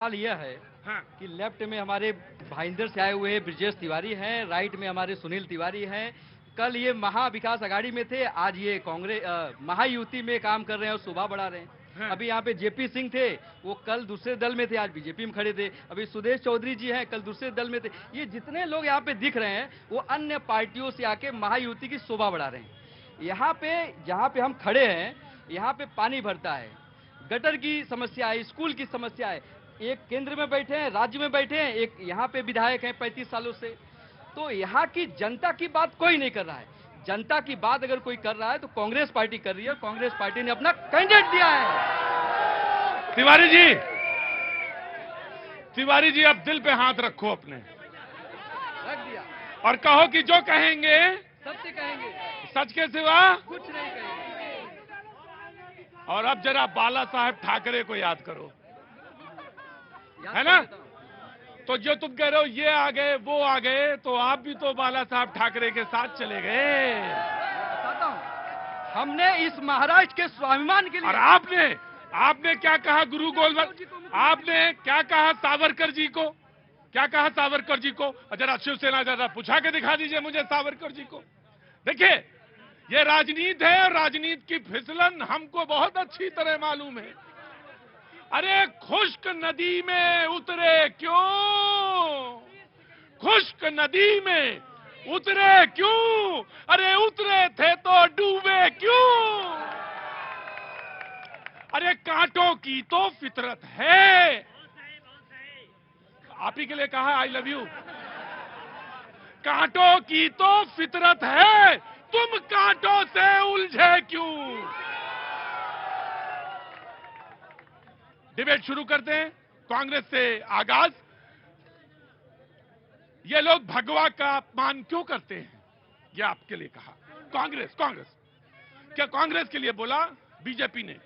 सवाल यह है हाँ। कि लेफ्ट में हमारे भाईंदर से आए हुए ब्रजेश तिवारी हैं, राइट में हमारे सुनील तिवारी हैं। कल ये महा विकास अघाड़ी में थे, आज ये कांग्रेस महायुति में काम कर रहे हैं और शोभा बढ़ा रहे हैं। हाँ। अभी यहाँ पे जेपी सिंह थे, वो कल दूसरे दल में थे, आज बीजेपी में खड़े थे। अभी सुदेश चौधरी जी हैं, कल दूसरे दल में थे। ये जितने लोग यहाँ पे दिख रहे हैं वो अन्य पार्टियों से आके महायुति की शोभा बढ़ा रहे हैं। यहाँ पे जहाँ पे हम खड़े हैं, यहाँ पे पानी भरता है, गटर की समस्या है, स्कूल की समस्या है। एक केंद्र में बैठे हैं, राज्य में बैठे हैं, एक यहाँ पे विधायक हैं 35 सालों से। तो यहाँ की जनता की बात कोई नहीं कर रहा है। जनता की बात अगर कोई कर रहा है तो कांग्रेस पार्टी कर रही है। कांग्रेस पार्टी ने अपना कैंडिडेट दिया है। तिवारी जी अब दिल पे हाथ रखो अपने, रख दिया और कहो कि जो कहेंगे सबसे कहेंगे, सच के सिवा कुछ नहीं कहेंगे। और अब जरा बाला साहेब ठाकरे को याद करो, याद है ना? कर लेता हूं। तो जो तुम कह रहे हो ये आ गए वो आ गए, तो आप भी तो बाला साहब ठाकरे के साथ चले गए। बताता हूं, हमने इस महाराष्ट्र के स्वाभिमान के लिए, और आपने क्या कहा गुरु गोलवल, आपने क्या कहा सावरकर जी को, क्या कहा सावरकर जी को? जरा शिवसेना जरा पूछा के दिखा दीजिए मुझे सावरकर जी को। देखिए ये राजनीति है, और राजनीति की फिसलन हमको बहुत अच्छी तरह मालूम है। अरे खुश्क नदी में उतरे क्यों, खुश्क नदी में उतरे क्यों, अरे उतरे थे तो डूबे क्यों? अरे कांटों की तो फितरत है। आप ही के लिए कहा आई लव यू। कांटों की तो फितरत है, तुम कांटों से उलझे क्यों? डिबेट शुरू करते हैं। कांग्रेस से आगाज। ये लोग भगवा का अपमान क्यों करते हैं, ये आपके लिए कहा कांग्रेस। क्या कांग्रेस के लिए बोला बीजेपी ने?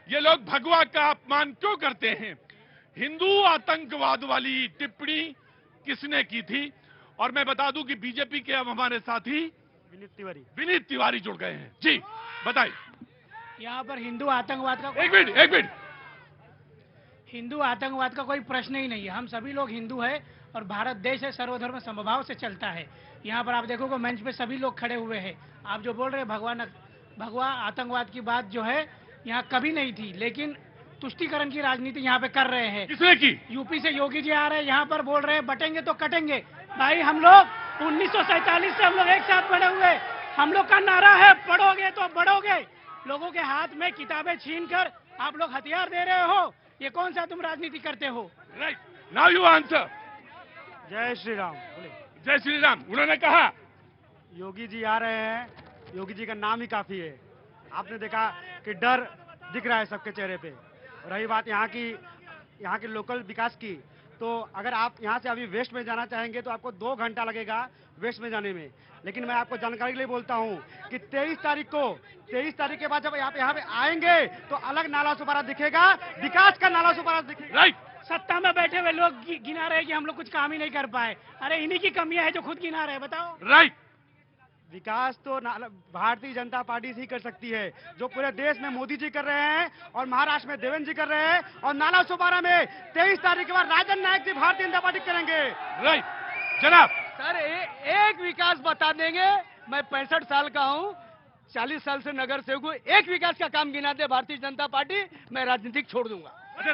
ये लोग भगवा का अपमान क्यों करते हैं? हिंदू आतंकवाद वाली टिप्पणी किसने की थी? और मैं बता दूं कि बीजेपी के अब हमारे साथी विनीत तिवारी जुड़ गए हैं। जी बताइए। यहाँ पर हिंदू आतंकवाद का एक मिनट। हिंदू आतंकवाद का कोई प्रश्न ही नहीं है। हम सभी लोग हिंदू हैं और भारत देश है, सर्वधर्म समभाव से चलता है। यहाँ पर आप देखोगे मंच पे सभी लोग खड़े हुए हैं। आप जो बोल रहे हैं भगवा आतंकवाद की बात जो है यहाँ कभी नहीं थी, लेकिन तुष्टीकरण की राजनीति यहाँ पे कर रहे हैं। किसने की? यूपी से योगी जी आ रहे हैं, यहाँ पर बोल रहे हैं बटेंगे तो कटेंगे। भाई हम लोग 1947 से हम लोग एक साथ बने हुए, हम लोग का नारा है पढ़ोगे तो बढ़ोगे। लोगों के हाथ में किताबें छीन कर आप लोग हथियार दे रहे हो, ये कौन सा तुम राजनीति करते हो? Right, now you answer. जय श्री राम। जय श्री राम। उन्होंने कहा योगी जी आ रहे हैं, योगी जी का नाम ही काफी है। आपने देखा कि डर दिख रहा है सबके चेहरे पे। रही बात यहाँ की लोकल विकास की, तो अगर आप यहाँ से अभी वेस्ट में जाना चाहेंगे तो आपको 2 घंटा लगेगा वेस्ट में जाने में। लेकिन मैं आपको जानकारी के लिए बोलता हूँ कि 23 तारीख के बाद जब आप यहाँ पे आएंगे तो अलग नाला सुपारा दिखेगा, विकास का नाला सुपारा दिखेगा। राइट। सत्ता में बैठे हुए लोग गिना रहे कि हम लोग कुछ काम ही नहीं कर पाए। अरे इन्हीं की कमियां है जो खुद गिना रहे, बताओ। राइट। विकास तो भारतीय जनता पार्टी से ही कर सकती है, जो पूरे देश में मोदी जी कर रहे हैं और महाराष्ट्र में देवेंद्र जी कर रहे हैं, और नाला सुपारा में 23 तारीख के बाद राजन नायक जी भारतीय जनता पार्टी करेंगे। राइट जनाब। सर एक विकास बता देंगे। मैं 65 साल का हूँ, 40 साल से नगर सेवक हूँ। एक विकास का काम गिना दे भारतीय जनता पार्टी, मैं राजनीतिक छोड़ दूंगा। अच्छा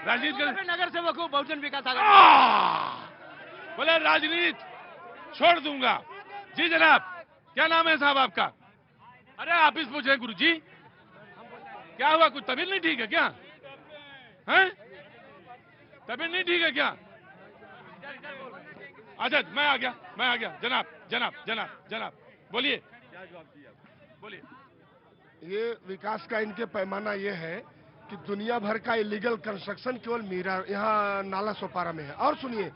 राजनीति नगर सेवक हूँ, बहुजन विकास आघाड़ी। बोले राजनीति छोड़ दूंगा। जी जनाब, क्या नाम है साहब आपका? अरे आप इस पूछे गुरु जी, क्या हुआ? कुछ तबीयत नहीं ठीक है क्या? हैं? तबीयत नहीं ठीक है क्या? अच्छा मैं आ गया। जनाब बोलिए। ये विकास का इनके पैमाना ये है कि दुनिया भर का इलीगल कंस्ट्रक्शन केवल यहाँ नाला सोपारा में है। और सुनिए,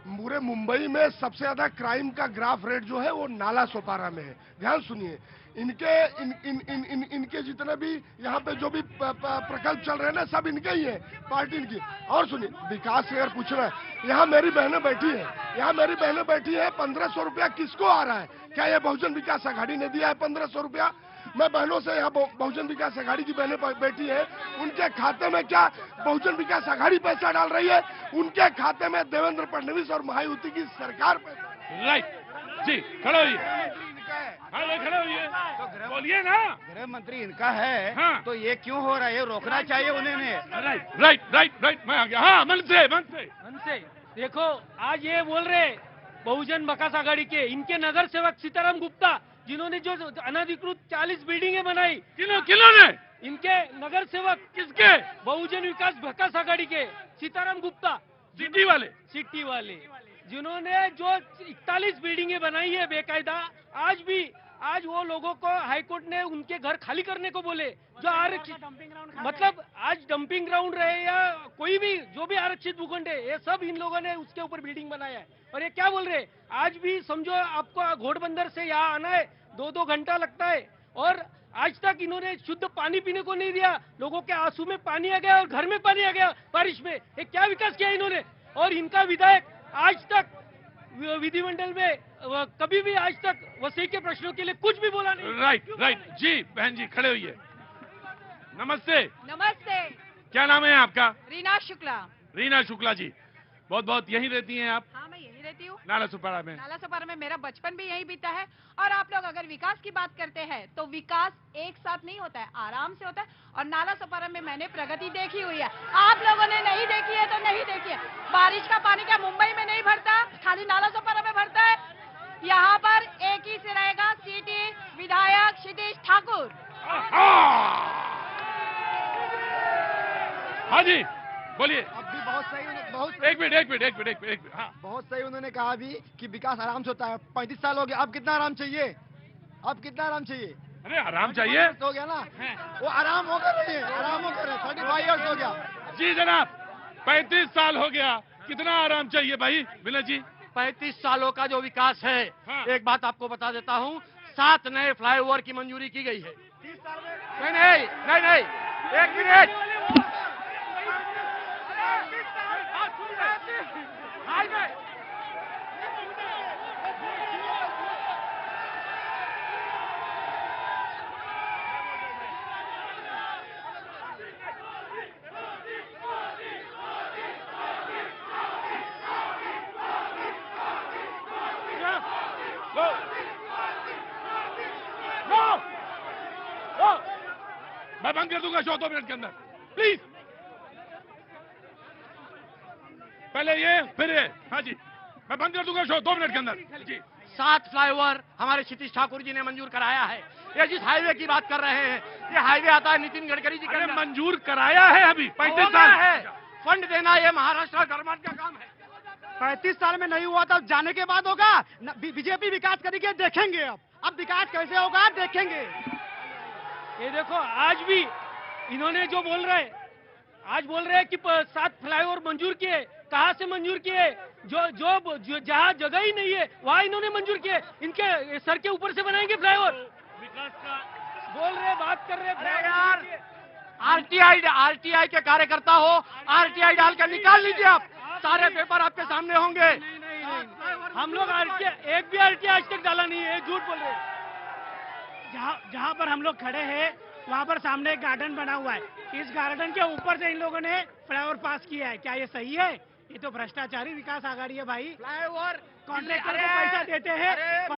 पूरे मुंबई में सबसे ज्यादा क्राइम का ग्राफ रेट जो है वो नाला सोपारा में है। ध्यान सुनिए, इनके जितने भी यहाँ पे जो भी प्रकल्प चल रहे हैं ना, सब इनके ही है, पार्टी इनकी। और सुनिए, विकास से अगर पूछना है, यहाँ मेरी बहनें बैठी है, 1500 रुपया किसको आ रहा है? क्या ये बहुजन विकास आघाड़ी ने दिया है 1500 रुपया? मैं बहनों से यहाँ बहुजन विकास आघाड़ी की बहनें बैठी हैं, उनके खाते में क्या बहुजन विकास आघाड़ी पैसा डाल रही है, उनके खाते में देवेंद्र फडणवीस और महायुति की सरकार पैसा। राइट जी, खड़े होइए। हाँ भाई खड़े होइए, तो बोलिए ना। गृह मंत्री इनका है। हाँ। तो ये क्यों हो रहा है, रोकना चाहिए उन्हें। राइट राइट राइट राइट, मैं आ गया। हाँ, मन से देखो आज ये बोल रहे बहुजन विकास आघाड़ी के इनके नगर सेवक सीताराम गुप्ता, जिन्होंने जो अनधिकृत 40 बिल्डिंगें बनाई, किन्होंने इनके नगर सेवक किसके? बहुजन विकास आघाड़ी के सीताराम गुप्ता, सिटी वाले जिन्होंने जो 41 बिल्डिंगें बनाई है बेकायदा। आज वो लोगों को हाईकोर्ट ने उनके घर खाली करने को बोले, जो आरक्षित मतलब आज डंपिंग ग्राउंड रहे या कोई भी जो भी आरक्षित भूखंड है, ये सब इन लोगों ने उसके ऊपर बिल्डिंग बनाया है। और ये क्या बोल रहे, आज भी समझो आपको घोड़बंदर से यहाँ आना है 2-2 घंटा लगता है, और आज तक इन्होंने शुद्ध पानी पीने को नहीं दिया। लोगों के आंसू में पानी आ गया और घर में पानी आ गया बारिश में। ये क्या विकास किया इन्होंने? और इनका विधायक आज तक विधिमंडल में कभी भी आज तक वसई के प्रश्नों के लिए कुछ भी बोला नहीं। राइट जी, बहन जी खड़े हुई है। नमस्ते। क्या नाम है आपका? रीना शुक्ला जी, बहुत बहुत यहीं रहती हैं आप? हाँ, मैं यहीं रहती हूँ, नालासोपारा में। नालासोपारा में मेरा बचपन भी यहीं बीता है। और आप लोग अगर विकास की बात करते हैं तो विकास एक साथ नहीं होता है, आराम से होता है। और नालासोपारा में मैंने प्रगति देखी हुई है, आप लोगों ने नहीं देखी है तो नहीं देखी है। बारिश का पानी क्या मुंबई में नहीं भरता, खाली नालासोपारा में भरता है? यहाँ पर एक ही से रहेगा, सिटी विधायक क्षितिज ठाकुर। हाँ जी बोलिए। अब भी बहुत सही एक मिनट। हाँ, बहुत सही उन्होंने कहा भी कि विकास आराम से होता है। 35 साल हो गए, अब कितना आराम चाहिए? अरे आराम चाहिए हो गया ना, वो आराम होगा नहीं, आराम होगा 35 इयर्स हो गया। जी जनाब, 35 साल हो गया, कितना आराम चाहिए भाई विनय जी? 35 सालों का जो विकास है, हाँ। एक बात आपको बता देता हूँ, 7 नए फ्लाईओवर की मंजूरी की गई है। नहीं, एक मिनट। मैं बंद कर दूंगा शो 2 मिनट के अंदर, प्लीज। पहले ये फिर ये। हाँ जी, मैं बंद कर दूंगा शो 2 मिनट के अंदर जी। 7 फ्लाईओवर हमारे क्षितिज ठाकुर जी ने मंजूर कराया है। ये जिस हाईवे की बात कर रहे हैं, ये हाईवे आता है नितिन गडकरी जी ने के मंजूर कराया है। अभी 35 साल है, फंड देना ये महाराष्ट्र गवर्नमेंट का काम है। 35 साल में नहीं हुआ, तब जाने के बाद होगा। बीजेपी विकास करेगी, देखेंगे। अब विकास कैसे होगा देखेंगे। ये देखो आज भी इन्होंने जो बोल रहे हैं कि 7 फ्लाईओवर मंजूर किए। कहाँ से मंजूर किए? जो जहाँ जगह ही नहीं है वहाँ इन्होंने मंजूर किए। इनके सर के ऊपर से बनाएंगे फ्लाईओवर। विकास का बोल रहे, बात कर रहे। अरे यार, आरटीआई के कार्यकर्ता हो, आरटीआई डाल कर निकाल लीजिए। आप सारे पेपर आपके सामने होंगे। नहीं, हम लोग एक भी आरटीआई आज तक डाला नहीं है, झूठ बोल रहे। जहाँ पर हम लोग खड़े हैं वहाँ पर सामने एक गार्डन बना हुआ है। इस गार्डन के ऊपर से इन लोगों ने फ्लाईओवर पास किया है। क्या ये सही है? ये तो भ्रष्टाचारी विकास आघाड़ी है भाई। फ्लाईओवर कॉन्ट्रैक्टर को पैसा देते हैं,